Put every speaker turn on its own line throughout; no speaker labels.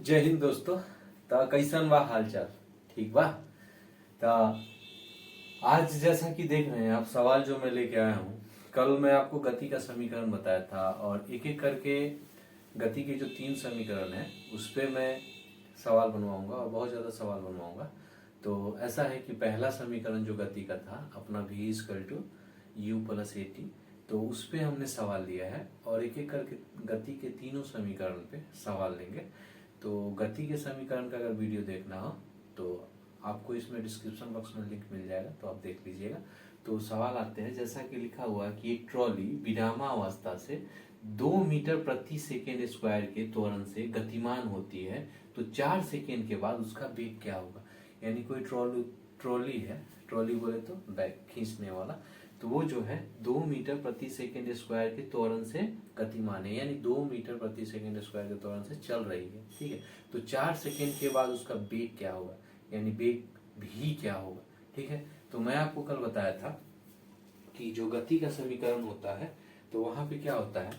जय हिंद दोस्तों। तो कैसन बा हालचाल? ठीक बा। तो आज जैसा कि देख रहे हैं आप, सवाल जो मैं लेके आया हूँ, कल मैं आपको गति का समीकरण बताया था और एक एक करके गति के जो 3 समीकरण हैं उस पे मैं सवाल बनवाऊंगा और बहुत ज़्यादा सवाल बनवाऊंगा। तो ऐसा है कि पहला समीकरण जो गति का था अपना v equal to U plus A T, तो उस पे हमने सवाल लिया है और एक एक करके गति के तीनों समीकरण पे सवाल लेंगे। तो गति के समीकरण का अगर वीडियो देखना हो तो आपको इसमें डिस्क्रिप्शन बॉक्स में लिंक मिल जाएगा, तो आप देख लीजिएगा। तो सवाल आते हैं जैसा कि लिखा हुआ है कि एक ट्रॉली विरामावस्था से 2 मीटर प्रति सेकेंड स्क्वायर के त्वरण से गतिमान होती है, तो 4 सेकेंड के बाद उसका वेग क्या होगा। यानी कोई ट्रॉली है, ट्रॉली बोले तो बैग खींचने वाला, तो वो जो है 2 मीटर प्रति सेकेंड स्क्वायर के त्वरण से गतिमान है, यानी 2 मीटर प्रति सेकेंड स्क्वायर के त्वरण से चल रही है। ठीक है, तो 4 सेकेंड के बाद उसका वेग क्या होगा, यानी वेग भी क्या होगा। ठीक है, तो मैं आपको कल बताया था कि जो गति का समीकरण होता है तो वहां पे क्या होता है,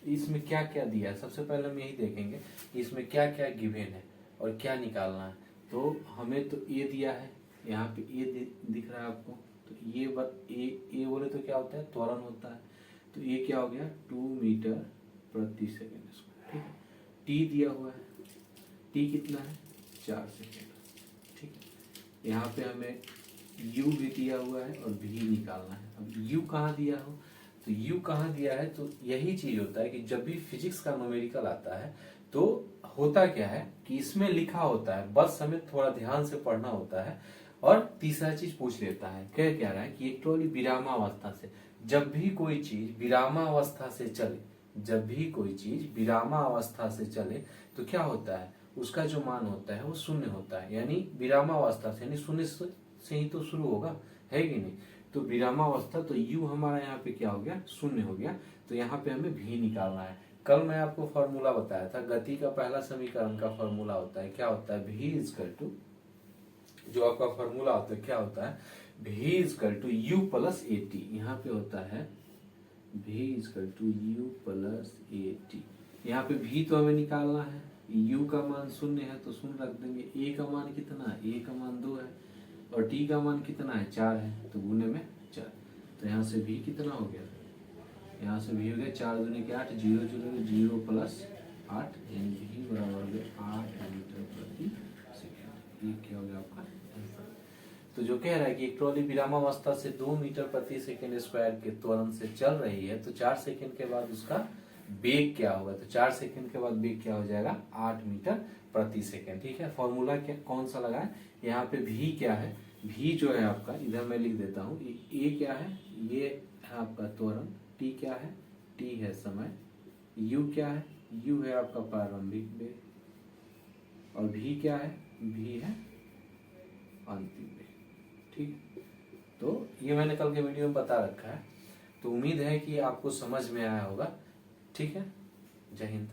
इसमें क्या क्या दिया है। सबसे पहले हम यही देखेंगे कि इसमें क्या क्या गिवन है और क्या निकालना है। तो हमें तो ए दिया है, यहाँ पे ए दिख रहा है आपको, तो ए बोले तो क्या होता है, त्वरण होता है। तो ये क्या हो गया, 2 मीटर प्रति सेकेंड स्क्वायर। ठीक है, टी दिया हुआ है, टी कितना है, 4 सेकेंड। ठीक है, यहाँ पे हमें u भी दिया हुआ है और v निकालना है। अब u कहाँ दिया हो, तो u कहाँ दिया है, तो यही चीज होता है कि जब भी फिजिक्स का न्यूमेरिकल आता है तो होता क्या है कि इसमें लिखा होता है, बस हमें थोड़ा ध्यान से पढ़ना होता है। और तीसरा चीज पूछ लेता है, क्या रहा है कि एक ट्रॉली विरामावस्था से, जब भी कोई चीज विरामावस्था से चले, जब भी कोई चीज विरामावस्था से चले तो क्या होता है, उसका जो मान होता है वो शून्य होता है। यानी विरामावस्था से यानी शून्य से ही तो शुरू होगा, है कि नहीं। तो विरामावस्था, तो u हमारा यहाँ पे क्या हो गया, शून्य हो गया। तो यहाँ पे हमें v निकालना है। कल मैं आपको फॉर्मूला बताया था, गति का पहला समीकरण का फॉर्मूला होता है, क्या होता है, v इक्वल टू, जो आपका फॉर्मूला होता है क्या होता है, v equal to U plus A T. यहाँ पे होता है v equal to U plus A T. यहाँ पे v तो हमें निकालना है, u का मान शून्य है तो शून्य रख देंगे, a का मान कितना है, a का मान 2 है और t का मान कितना है, 4 है, तो गुने में 4। तो यहाँ से v कितना हो गया, यहाँ से v हो गया 4 दूनी के 8, 0 0 प्लस 8, यानी v बराबर हो गया 8 मीटर प्रति सेकेंड। ये क्या हो गया आपका आंसर। तो जो कह रहा है कि एक ट्रॉली विरामावस्था से 2 मीटर प्रति सेकेंड स्क्वायर के त्वरण से चल रही है, तो 4 सेकेंड के बाद उसका वेग क्या होगा। तो 4 सेकेंड के बाद वेग क्या हो जाएगा, 8 मीटर प्रति सेकेंड। ठीक है, फॉर्मूला क्या कौन सा लगा है, यहाँ पे v क्या है, v जो है आपका, इधर मैं लिख देता हूँ, a क्या है, ये है आपका त्वरण, t क्या है, t है समय, u क्या है, u है आपका प्रारंभिक वेग और v क्या है, v है अंतिम वेग। ठीक, तो ये मैंने कल के वीडियो में बता रखा है। तो उम्मीद है कि आपको समझ में आया होगा। ठीक है, जय हिंद।